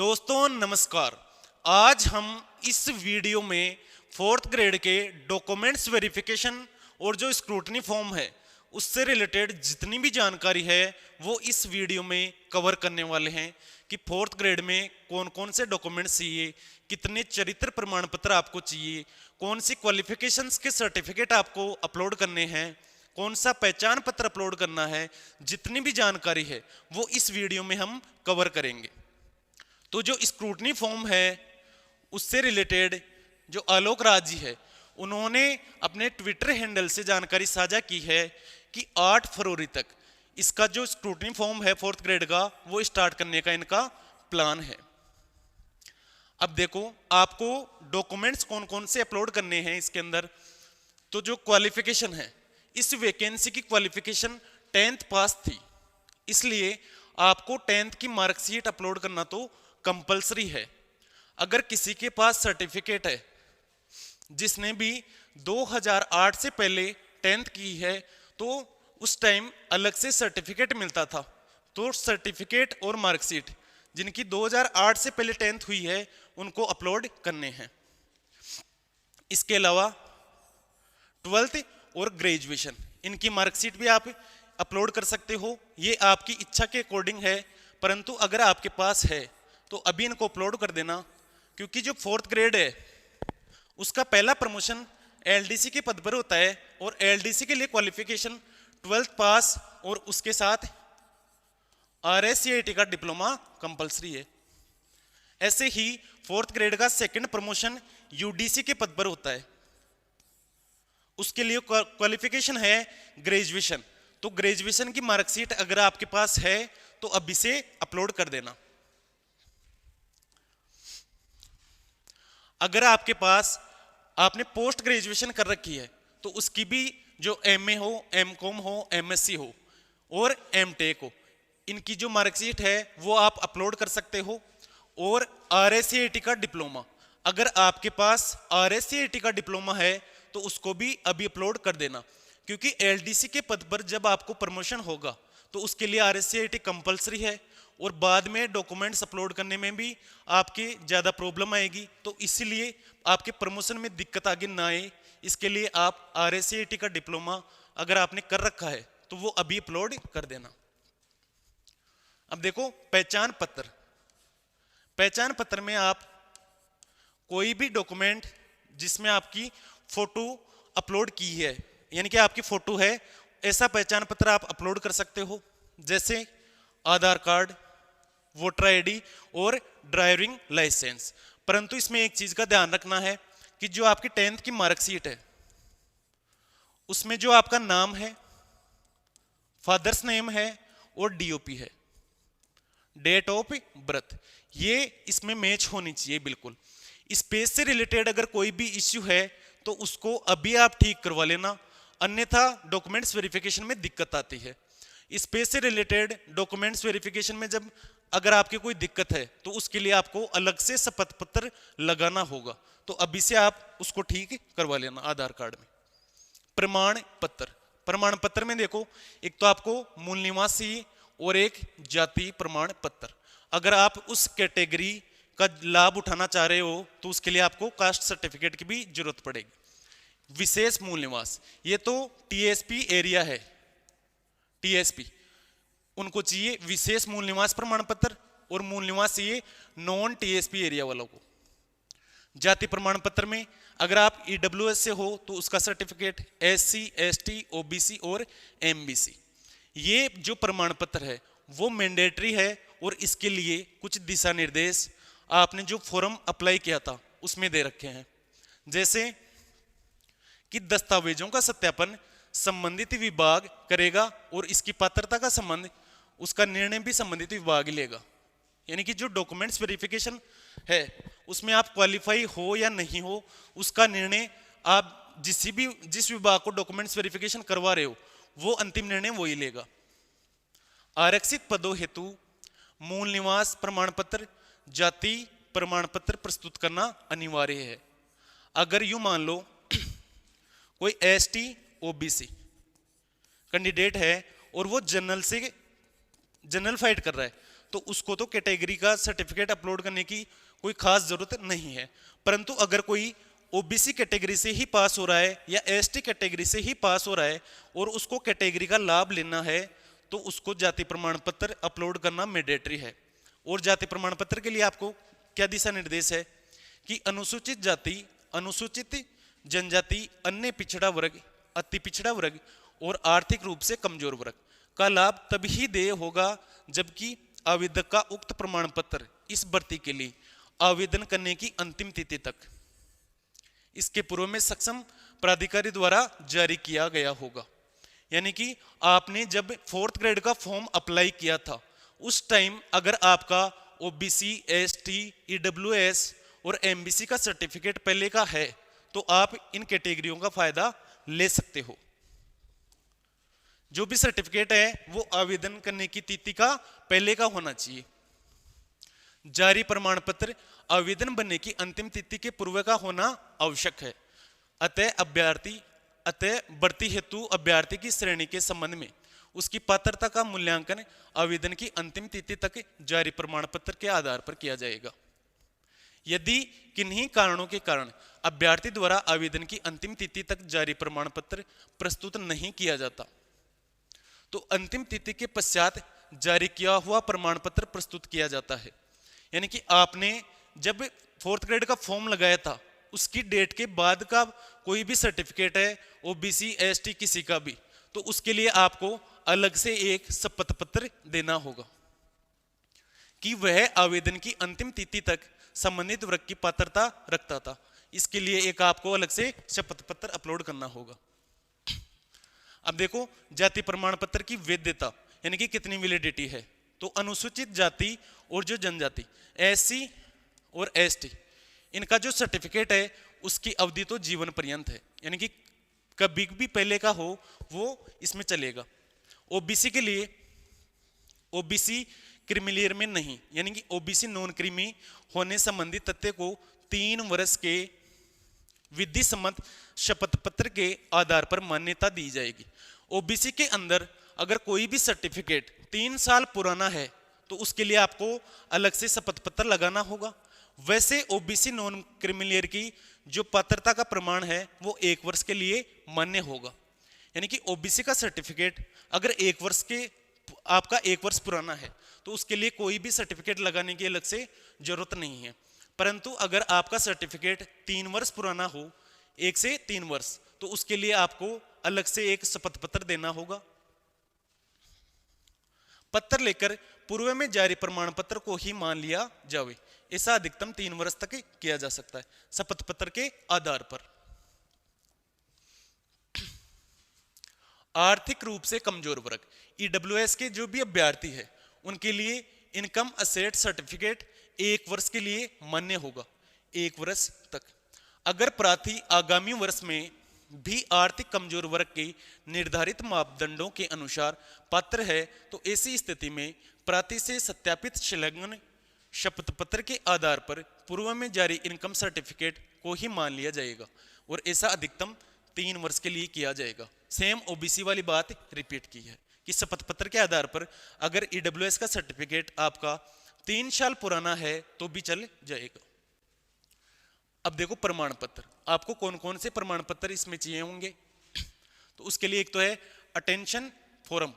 दोस्तों नमस्कार। आज हम इस वीडियो में फोर्थ ग्रेड के डॉक्यूमेंट्स वेरिफिकेशन और जो स्क्रूटनी फॉर्म है उससे रिलेटेड जितनी भी जानकारी है वो इस वीडियो में कवर करने वाले हैं कि फोर्थ ग्रेड में कौन कौन से डॉक्यूमेंट्स चाहिए, कितने चरित्र प्रमाण पत्र आपको चाहिए, कौन सी क्वालिफिकेशंस के सर्टिफिकेट आपको अपलोड करने हैं, कौन सा पहचान पत्र अपलोड करना है। जितनी भी जानकारी है वो इस वीडियो में हम कवर करेंगे। तो जो स्क्रूटनी फॉर्म है उससे रिलेटेड जो आलोक राज जी है उन्होंने अपने ट्विटर हैंडल से जानकारी साझा की है कि 8 फरवरी तक इसका जो स्क्रूटनी फॉर्म है फोर्थ ग्रेड का वो स्टार्ट करने का इनका प्लान है। अब देखो आपको डॉक्यूमेंट्स कौन कौन से अपलोड करने हैं इसके अंदर। तो जो क्वालिफिकेशन है, इस वैकेंसी की क्वालिफिकेशन 10th पास थी, इसलिए आपको 10th की मार्कशीट अपलोड करना तो कंपलसरी है। अगर किसी के पास सर्टिफिकेट है जिसने भी 2008 से पहले 10th की है तो उस टाइम अलग से सर्टिफिकेट मिलता था। तो सर्टिफिकेट और मार्कशीट जिनकी 2008 से पहले 10th हुई है उनको अपलोड करने हैं। इसके अलावा 12th और ग्रेजुएशन इनकी मार्कशीट भी आप अपलोड कर सकते हो, ये आपकी इच्छा के अकॉर्डिंग है। परंतु अगर आपके पास है तो अभी इनको अपलोड कर देना, क्योंकि जो फोर्थ ग्रेड है उसका पहला प्रमोशन एलडीसी के पद पर होता है और एलडीसी के लिए क्वालिफिकेशन 12th पास और उसके साथ RSCIT का डिप्लोमा कंपलसरी है। ऐसे ही फोर्थ ग्रेड का सेकंड प्रमोशन यूडीसी के पद पर होता है, उसके लिए क्वालिफिकेशन है ग्रेजुएशन। तो ग्रेजुएशन की मार्कशीट अगर आपके पास है तो अभी से अपलोड कर देना। अगर आपके पास आपने पोस्ट ग्रेजुएशन कर रखी है तो उसकी भी जो MA हो, MCOM हो, MSc हो और MTech हो, इनकी जो मार्कशीट है वो आप अपलोड कर सकते हो। और RSCIT का डिप्लोमा, अगर आपके पास RSCIT का डिप्लोमा है तो उसको भी अभी अपलोड कर देना, क्योंकि LDC के पद पर जब आपको प्रमोशन होगा तो उसके लिए RSCIT कंपलसरी है और बाद में डॉक्यूमेंट्स अपलोड करने में भी आपके ज़्यादा प्रॉब्लम आएगी। तो इसीलिए आपके प्रमोशन में दिक्कत आगे ना आए, इसके लिए आप RSCIT का डिप्लोमा अगर आपने कर रखा है तो वो अभी अपलोड कर देना। अब देखो पहचान पत्र। पहचान पत्र में आप कोई भी डॉक्यूमेंट जिसमें आपकी फोटो अपलोड की है, यानी कि आपकी फोटो है, ऐसा पहचान पत्र आप अपलोड कर सकते हो, जैसे आधार कार्ड, वोटर आईडी और ड्राइविंग लाइसेंस। परंतु इसमें एक चीज का ध्यान रखना है कि जो आपकी 10th की मार्कशीट है उसमें जो आपका नाम है, फादर्स नेम है और DOP है, डेट ऑफ बर्थ, ये इसमें मैच होनी चाहिए बिल्कुल। स्पेस से रिलेटेड अगर कोई भी इश्यू है तो उसको अभी आप ठीक करवा लेना, अन्यथा डॉक्यूमेंट्स वेरिफिकेशन में दिक्कत आती है। स्पेस से रिलेटेड डॉक्यूमेंट्स वेरिफिकेशन में जब अगर आपकी कोई दिक्कत है तो उसके लिए आपको अलग से शपथ पत्र लगाना होगा, तो अभी से आप उसको ठीक करवा लेना। आधार कार्ड में प्रमाण पत्र, प्रमाण पत्र में देखो एक तो आपको मूल निवासी और एक जाति प्रमाण पत्र। अगर आप उस कैटेगरी का लाभ उठाना चाह रहे हो तो उसके लिए आपको कास्ट सर्टिफिकेट की भी जरूरत पड़ेगी। विशेष मूल निवास, ये तो TSP एरिया है, TSP उनको चाहिए विशेष मूल निवास प्रमाण पत्र, और मूल निवास चाहिए नॉन TSP एरिया वालों को। जाति प्रमाण पत्र में अगर आप EWS से हो तो उसका सर्टिफिकेट, SC ST OBC और MBC, ये जो प्रमाण पत्र है वो मैंडेटरी है और इसके लिए कुछ दिशा निर्देश आपने जो फॉर्म अप्लाई किया था उसमें दे रखे हैं, जैसे कि दस्तावेजों का सत्यापन संबंधित विभाग करेगा और इसकी पात्रता का संबंध, उसका निर्णय भी संबंधित विभाग लेगा। यानी कि जो डॉक्यूमेंट्स वेरिफिकेशन है उसमें आप क्वालिफाई हो या नहीं हो उसका निर्णय आप जिस विभाग को डॉक्यूमेंट्स वेरिफिकेशन करवा रहे हो वो अंतिम निर्णय वही लेगा। आरक्षित पदों हेतु मूल निवास प्रमाण पत्र, जाति प्रमाण पत्र प्रस्तुत करना अनिवार्य है। अगर यूं मान लो कोई ST OBC कैंडिडेट है और वो जनरल फाइट कर रहा है तो उसको तो कैटेगरी का सर्टिफिकेट अपलोड करने की कोई खास जरूरत नहीं है। परंतु अगर कोई ओबीसी कैटेगरी से ही पास हो रहा है या एसटी कैटेगरी से ही पास हो रहा है और उसको कैटेगरी का लाभ लेना है, तो उसको जाति प्रमाण पत्र अपलोड करना मैंडेटरी है। और जाति प्रमाण पत्र के लिए आपको क्या दिशा निर्देश है कि अनुसूचित जाति, अनुसूचित जनजाति, अन्य पिछड़ा वर्ग, अति पिछड़ा वर्ग और आर्थिक रूप से कमजोर वर्ग का लाभ तभी देय होगा जबकि आवेदक का उक्त प्रमाण पत्र इस भर्ती के लिए आवेदन करने की अंतिम तिथि तक इसके पूर्व में सक्षम प्राधिकारी द्वारा जारी किया गया होगा। यानी कि आपने जब 4th ग्रेड का फॉर्म अप्लाई किया था उस टाइम अगर आपका ओबीसी, एसटी, ईडब्ल्यूएस और एमबीसी का सर्टिफिकेट पहले का है तो आप इन कैटेगरियों का फायदा ले सकते हो। जो भी सर्टिफिकेट है वो आवेदन करने की तिथि का पहले का होना चाहिए। जारी प्रमाण पत्र आवेदन बनने की अंतिम तिथि के पूर्व का होना आवश्यक है। अतः भर्ती हेतु अभ्यर्थी की श्रेणी के संबंध में उसकी पात्रता का मूल्यांकन आवेदन की अंतिम तिथि तक जारी प्रमाण पत्र के आधार पर किया जाएगा। यदि किन्हीं कारणों के कारण अभ्यर्थी द्वारा आवेदन की अंतिम तिथि तक जारी प्रमाण पत्र प्रस्तुत नहीं किया जाता तो अंतिम तिथि के पश्चात जारी किया हुआ प्रमाण पत्र प्रस्तुत किया जाता है। यानी कि आपने जब 4th ग्रेड का फॉर्म लगाया था उसकी डेट के बाद का कोई भी सर्टिफिकेट है ओबीसी, एसटी किसी का भी, तो उसके लिए आपको अलग से एक शपथ पत्र देना होगा कि वह आवेदन की अंतिम तिथि तक संबंधित वर्ग की पात्रता रखता था। इसके लिए एक आपको अलग से शपथ पत्र अपलोड करना होगा। अब देखो जाति प्रमाण पत्र की वैधता यानी कि कितनी वैलिडिटी है। तो अनुसूचित जाति और जो जनजाति एससी और एसटी इनका जो सर्टिफिकेट है उसकी अवधि तो जीवन पर्यंत है, यानी कि कभी भी पहले का हो वो इसमें चलेगा। ओबीसी के लिए ओबीसी क्रीमिलियर में नहीं, यानी कि ओबीसी नॉन क्रीमी होने संबंधी तथ्य को 3 वर्ष के विधि सम्मत शपथ पत्र के आधार पर मान्यता दी जाएगी। ओबीसी के अंदर अगर कोई भी सर्टिफिकेट 3 साल पुराना है तो उसके लिए आपको अलग से शपथ पत्र लगाना होगा। वैसे ओबीसी नॉन क्रीमिलियर की जो पात्रता का प्रमाण है वो 1 वर्ष के लिए मान्य होगा। यानी कि ओबीसी का सर्टिफिकेट अगर 1 वर्ष के आपका 1 वर्ष पुराना है तो उसके लिए कोई भी सर्टिफिकेट लगाने की अलग से जरूरत नहीं है। परंतु अगर आपका सर्टिफिकेट 3 वर्ष पुराना हो, 1 से 3 वर्ष, तो उसके लिए आपको अलग से एक शपथ पत्र देना होगा। पत्र लेकर पूर्व में जारी प्रमाण पत्र को ही मान लिया जावे, ऐसा अधिकतम 3 वर्ष तक किया जा सकता है शपथ पत्र के आधार पर। आर्थिक रूप से कमजोर वर्ग ईडब्ल्यूएस के जो भी अभ्यर्थी है उनके लिए इनकम असेट सर्टिफिकेट 1 वर्ष के लिए मान्य होगा, 1 वर्ष तक। अगर प्रार्थी आगामी वर्ष में भी आर्थिक कमजोर वर्ग के निर्धारित मापदंडों के अनुसार पात्र है तो ऐसी स्थिति में प्रार्थी से सत्यापित संलग्न शपथ पत्र के आधार पर पूर्व में जारी इनकम सर्टिफिकेट को ही मान लिया जाएगा और ऐसा अधिकतम 3 वर्ष के लिए किया जाएगा। सेम ओबीसी वाली बात रिपीट की है कि शपथ पत्र के आधार पर अगर ईडब्ल्यूएस का सर्टिफिकेट आपका 3 साल पुराना है तो भी चल जाएगा। अब देखो प्रमाण पत्र, आपको कौन कौन से प्रमाण पत्र इसमें चाहिए होंगे। तो उसके लिए एक तो है अटेंशन फॉरम,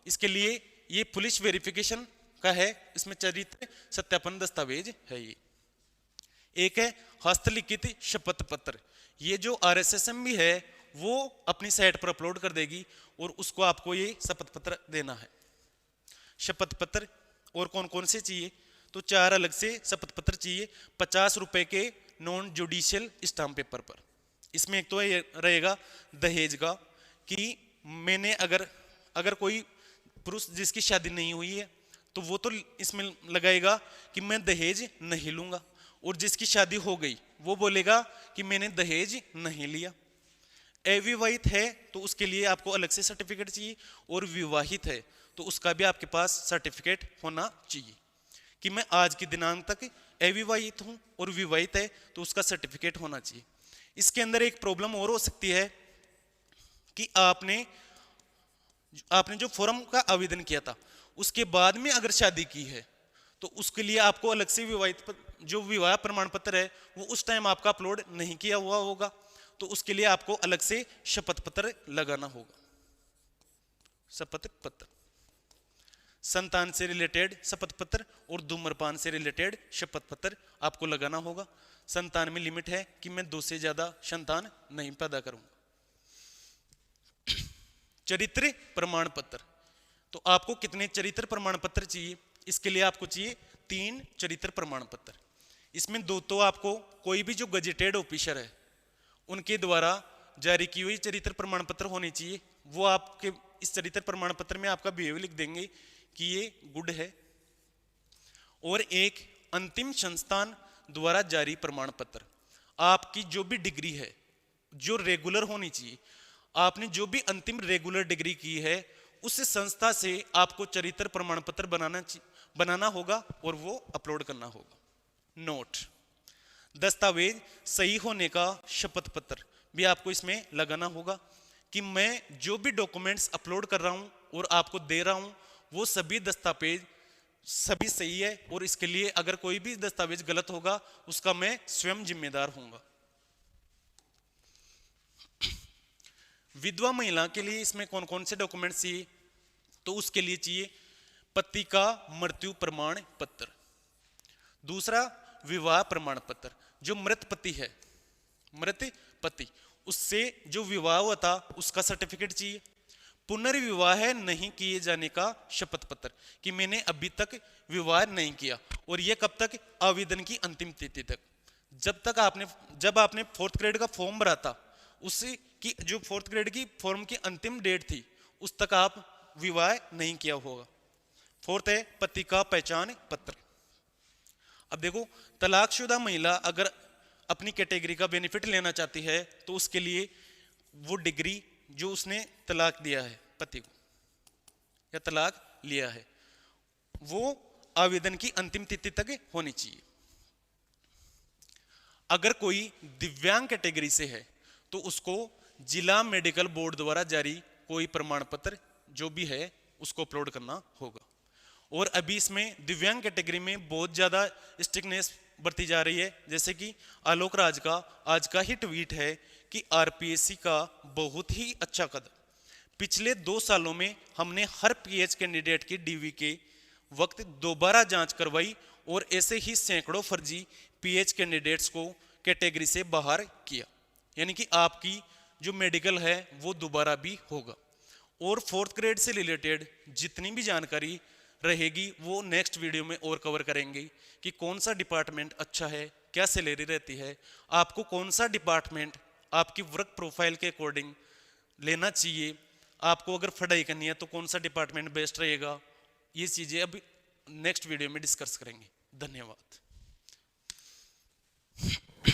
इसके लिए ये पुलिस वेरिफिकेशन का है, इसमें चरित्र सत्यापन दस्तावेज है ये। एक है हस्तलिखित शपथ पत्र, ये जो आरएसएसएम भी है वो अपनी साइट पर अपलोड कर देगी और उसको आपको ये शपथ पत्र देना है। शपथ पत्र और कौन कौन से चाहिए, तो 4 अलग से शपथ पत्र चाहिए 50 रुपए के नॉन जुडिशियल स्टाम्प पेपर पर। इसमें एक तो ये रहेगा दहेज का कि मैंने अगर कोई पुरुष जिसकी शादी नहीं हुई है तो वो तो इसमें लगाएगा कि मैं दहेज नहीं लूंगा, और जिसकी शादी हो गई वो बोलेगा कि मैंने दहेज नहीं लिया। अविवाहित है तो उसके लिए आपको अलग से सर्टिफिकेट चाहिए, और विवाहित है तो उसका भी आपके पास सर्टिफिकेट होना चाहिए कि मैं आज की दिनांक तक अविवाहित हूं, और विवाहित है तो उसका सर्टिफिकेट होना चाहिए। इसके अंदर एक प्रॉब्लम और हो सकती है कि आपने जो फॉर्म का आवेदन किया था उसके बाद में अगर शादी की है तो उसके लिए आपको अलग से जो विवाह प्रमाण पत्र है वो उस टाइम आपका अपलोड नहीं किया हुआ होगा, तो उसके लिए आपको अलग से शपथ पत्र लगाना होगा। शपथ पत्र, संतान से रिलेटेड शपथ पत्र और धूम्रपान से रिलेटेड शपथ पत्र आपको लगाना होगा। संतान में लिमिट है कि मैं 2 से ज्यादा संतान नहीं पैदा करूंगा। चरित्र प्रमाण पत्र, तो आपको कितने चरित्र प्रमाण पत्र चाहिए? इसके लिए आपको चाहिए 3 चरित्र प्रमाण पत्र। इसमें 2 तो आपको कोई भी जो गजेटेड ऑफिसर है उनके द्वारा जारी की हुई चरित्र प्रमाण पत्र होनी चाहिए, वो आपके इस चरित्र प्रमाण पत्र में आपका बिहेवियर लिख देंगे कि ये गुड है। और एक अंतिम संस्थान द्वारा जारी प्रमाण पत्र, आपकी जो भी डिग्री है जो रेगुलर होनी चाहिए, आपने जो भी अंतिम रेगुलर डिग्री की है उस संस्था से आपको चरित्र प्रमाण पत्र बनाना होगा और वो अपलोड करना होगा। नोट, दस्तावेज सही होने का शपथ पत्र भी आपको इसमें लगाना होगा कि मैं जो भी डॉक्यूमेंट्स अपलोड कर रहा हूं और आपको दे रहा हूं वो सभी दस्तावेज सभी सही है, और इसके लिए अगर कोई भी दस्तावेज गलत होगा उसका मैं स्वयं जिम्मेदार हूंगा। विधवा महिला के लिए इसमें कौन कौन से डॉक्यूमेंट्स चाहिए? तो उसके लिए चाहिए पति का मृत्यु प्रमाण पत्र, दूसरा विवाह प्रमाण पत्र, जो मृत पति है, मृत पति उससे जो विवाह हुआ था उसका सर्टिफिकेट चाहिए। पुनर्विवाह नहीं किए जाने का शपथ पत्र कि मैंने अभी तक विवाह नहीं किया, और यह कब तक? आवेदन की अंतिम तिथि तक। जब आपने 4th ग्रेड का फॉर्म भरा था उसी की जो 4th ग्रेड की फॉर्म की अंतिम डेट थी उस तक आप विवाह नहीं किया होगा। 4th है पति का पहचान पत्र। अब देखो, तलाकशुदा महिला अगर अपनी कैटेगरी का बेनिफिट लेना चाहती है तो उसके लिए वो डिग्री जो उसने तलाक दिया है पति को या तलाक लिया है वो आवेदन की अंतिम तिथि तक होनी चाहिए। अगर कोई दिव्यांग कैटेगरी से है तो उसको जिला मेडिकल बोर्ड द्वारा जारी कोई प्रमाण पत्र जो भी है उसको अपलोड करना होगा। और अभी इसमें दिव्यांग कैटेगरी में बहुत ज़्यादा स्ट्रिक्टनेस बरती जा रही है, जैसे कि आलोक राज का आज का ही ट्वीट है कि आरपीएससी का बहुत ही अच्छा कदम, पिछले 2 सालों में हमने हर पीएच कैंडिडेट की डीवी के वक्त दोबारा जांच करवाई और ऐसे ही सैकड़ों फर्जी पीएच कैंडिडेट्स को कैटेगरी से बाहर किया, यानी कि आपकी जो मेडिकल है वो दोबारा भी होगा। और 4th ग्रेड से रिलेटेड जितनी भी जानकारी रहेगी वो नेक्स्ट वीडियो में और कवर करेंगे कि कौन सा डिपार्टमेंट अच्छा है, क्या सैलरी रहती है, आपको कौन सा डिपार्टमेंट आपकी वर्क प्रोफाइल के अकॉर्डिंग लेना चाहिए, आपको अगर पढ़ाई करनी है तो कौन सा डिपार्टमेंट बेस्ट रहेगा। ये चीज़ें अभी नेक्स्ट वीडियो में डिस्कस करेंगे। धन्यवाद।